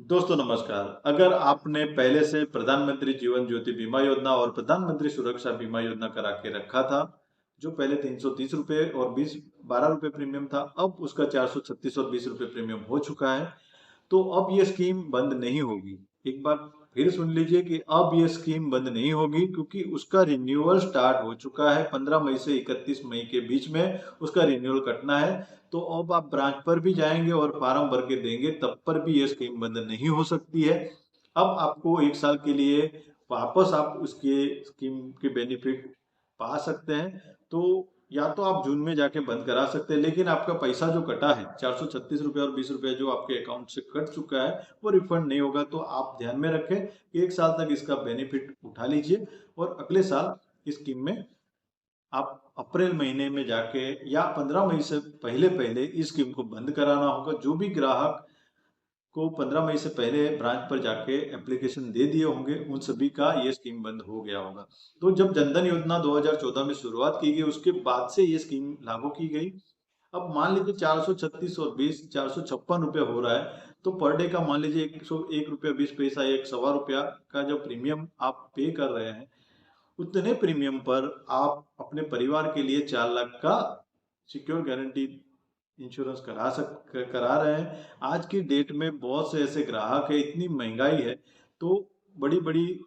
दोस्तों नमस्कार। अगर आपने पहले से प्रधानमंत्री जीवन ज्योति बीमा योजना और प्रधानमंत्री सुरक्षा बीमा योजना करा के रखा था, जो पहले 330 रुपये और 12 रुपये प्रीमियम था, अब उसका 436 और 20 रुपये प्रीमियम हो चुका है। तो अब ये स्कीम बंद नहीं होगी। एक बार फिर सुन लीजिए कि अब ये स्कीम बंद नहीं होगी, क्योंकि उसका रिन्यूअल स्टार्ट हो चुका है। 15 मई से 31 मई के बीच में उसका रिन्यूअल कटना है। तो अब आप ब्रांच पर भी जाएंगे और फार्म भर के देंगे, तब पर भी ये स्कीम बंद नहीं हो सकती है। अब आपको 1 साल के लिए वापस आप उसके स्कीम के बेनिफिट पा सकते हैं। तो या तो आप जून में जाके बंद करा सकते हैं, लेकिन आपका पैसा जो कटा है 436 रुपये और 20 रुपये जो आपके अकाउंट से कट चुका है, वो रिफंड नहीं होगा। तो आप ध्यान में रखें कि 1 साल तक इसका बेनिफिट उठा लीजिए और अगले साल इस स्कीम में आप अप्रैल महीने में जाके या 15 मई से पहले पहले इस स्कीम को बंद कराना होगा। जो भी ग्राहक को 15 मई से पहले ब्रांच पर जाके एप्लीकेशन दे दिए होंगे, उन सभी का ये स्कीम बंद हो गया होगा। तो जब जनधन योजना 2014 में शुरुआत की गई, उसके बाद से ये स्कीम लागू की गई। अब मान लीजिए 436 और 20 456 रुपये हो रहा है, तो पर डे का मान लीजिए 101 रुपया 20 पैसा, 1 सवा रुपया का जो प्रीमियम आप पे कर रहे हैं, उतने प्रीमियम पर आप अपने परिवार के लिए 4 लाख का सिक्योर गारंटी इंश्योरेंस करा रहे हैं। आज की डेट में बहुत से ऐसे ग्राहक है, इतनी महंगाई है, तो बड़ी बड़ी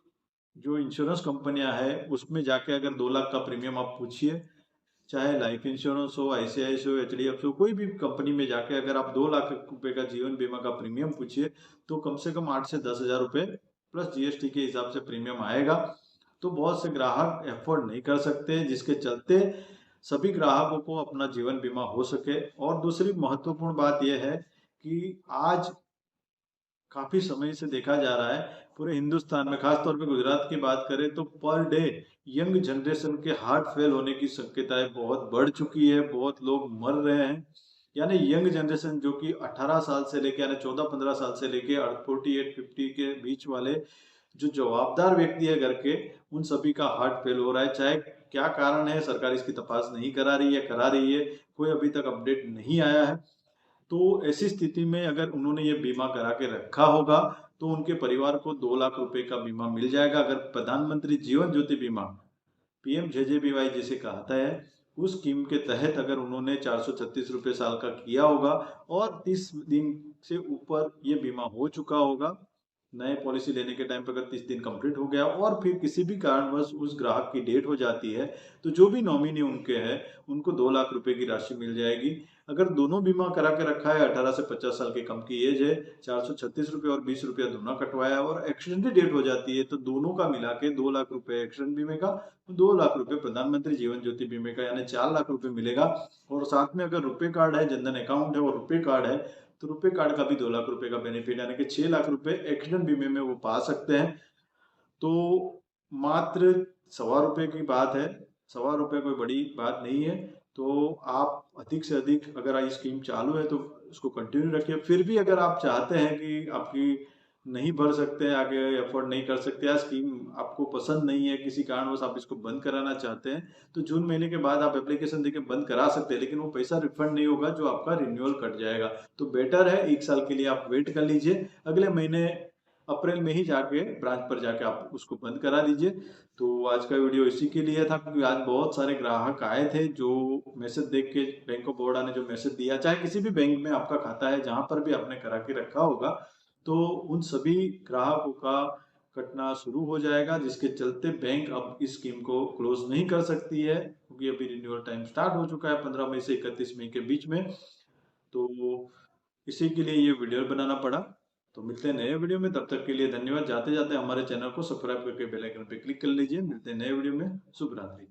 जो इंश्योरेंस कंपनियां हैं उसमें जाके अगर 2 लाख का प्रीमियम आप पूछिए, चाहे लाइफ इंश्योरेंस हो, आईसीआईसी हो, एचडीएफसी हो, कोई भी कंपनी में जाके अगर आप 2 लाख रुपए का जीवन बीमा का प्रीमियम पूछिए, तो कम से कम 8 से 10 हजार रुपए प्लस जीएसटी के हिसाब से प्रीमियम आएगा। तो बहुत से ग्राहक एफोर्ड नहीं कर सकते, जिसके चलते सभी ग्राहकों को अपना जीवन बीमा हो सके। और दूसरी महत्वपूर्ण बात यह है कि आज काफी समय से देखा जा रहा है पूरे हिंदुस्तान में, खासतौर पे गुजरात की बात करें तो पर डे यंग जनरेशन के हार्ट फेल होने की शक्यताएं बहुत बढ़ चुकी है। बहुत लोग मर रहे हैं। यानी यंग जनरेशन जो कि 18 साल से लेके यानी 14-15 साल से लेके 48-50 के बीच वाले जो जवाबदार व्यक्ति है घर के, उन सभी का हार्ट फेल हो रहा है। चाहे क्या कारण है, सरकार इसकी तपास नहीं करा रही है, करा रही है, कोई अभी तक अपडेट नहीं आया है। तो ऐसी स्थिति में अगर उन्होंने ये बीमा करा के रखा होगा, तो उनके परिवार को 2 लाख रुपए का बीमा मिल जाएगा। अगर प्रधानमंत्री जीवन ज्योति बीमा पीएमजेजेबीवाई जिसे कहता है, उस स्कीम के तहत अगर उन्होंने 436 रुपये साल का किया होगा और 30 दिन से ऊपर ये बीमा हो चुका होगा, नए पॉलिसी लेने के टाइम पर अगर 30 दिन कंप्लीट हो गया और फिर किसी भी कारणवश उस ग्राहक की डेट हो जाती है, तो जो भी नॉमिनी उनके हैं उनको 2 लाख रुपए की राशि मिल जाएगी। अगर दोनों बीमा करा के रखा है, 18 से 50 साल के कम की एज है, 436 रुपये और 20 रुपया दोनों कटवाया और एक्सीडेंट डेट हो जाती है, तो दोनों का मिला के 2 लाख रुपए एक्सीडेंट बीमे का, 2 लाख रुपए प्रधानमंत्री जीवन ज्योति बीमे का, यानी 4 लाख रुपए मिलेगा। और साथ में अगर रुपए कार्ड है, जनधन अकाउंट है और रुपए कार्ड है, तो रुपए कार्ड का भी 2 लाख रुपए का बेनिफिट यानी कि 6 लाख रुपए एक्सीडेंट बीमे में वो पा सकते हैं। तो मात्र 1.25 रुपए की बात है, 1.25 रुपए कोई बड़ी बात नहीं है। तो आप अधिक से अधिक, अगर ये स्कीम चालू है तो उसको कंटिन्यू रखिए। फिर भी अगर आप चाहते हैं कि आपकी नहीं भर सकते, आगे अफोर्ड नहीं कर सकते, या स्कीम आपको पसंद नहीं है, किसी कारणवश आप इसको बंद कराना चाहते हैं, तो जून महीने के बाद आप एप्लीकेशन देके बंद करा सकते हैं, लेकिन वो पैसा रिफंड नहीं होगा जो आपका रिन्यूअल कट जाएगा। तो बेटर है 1 साल के लिए आप वेट कर लीजिए, अगले महीने अप्रैल में ही जाके ब्रांच पर जाके आप उसको बंद करा दीजिए। तो आज का वीडियो इसी के लिए था, क्योंकि आज बहुत सारे ग्राहक आए थे जो मैसेज देख के, बैंक ऑफ बड़ौदा ने जो मैसेज दिया, चाहे किसी भी बैंक में आपका खाता है जहां पर भी आपने करा के रखा होगा, तो उन सभी ग्राहकों का कटना शुरू हो जाएगा, जिसके चलते बैंक अब इस स्कीम को क्लोज नहीं कर सकती है, क्योंकि अभी रिन्यूअल टाइम स्टार्ट हो चुका है 15 मई से 31 मई के बीच में। तो इसी के लिए ये वीडियो बनाना पड़ा। तो मिलते हैं नए वीडियो में, तब तक के लिए धन्यवाद। जाते जाते हमारे चैनल को सब्सक्राइब करके बेल आइकन पे क्लिक कर लीजिए। मिलते हैं नए वीडियो में। शुभ रात्रि।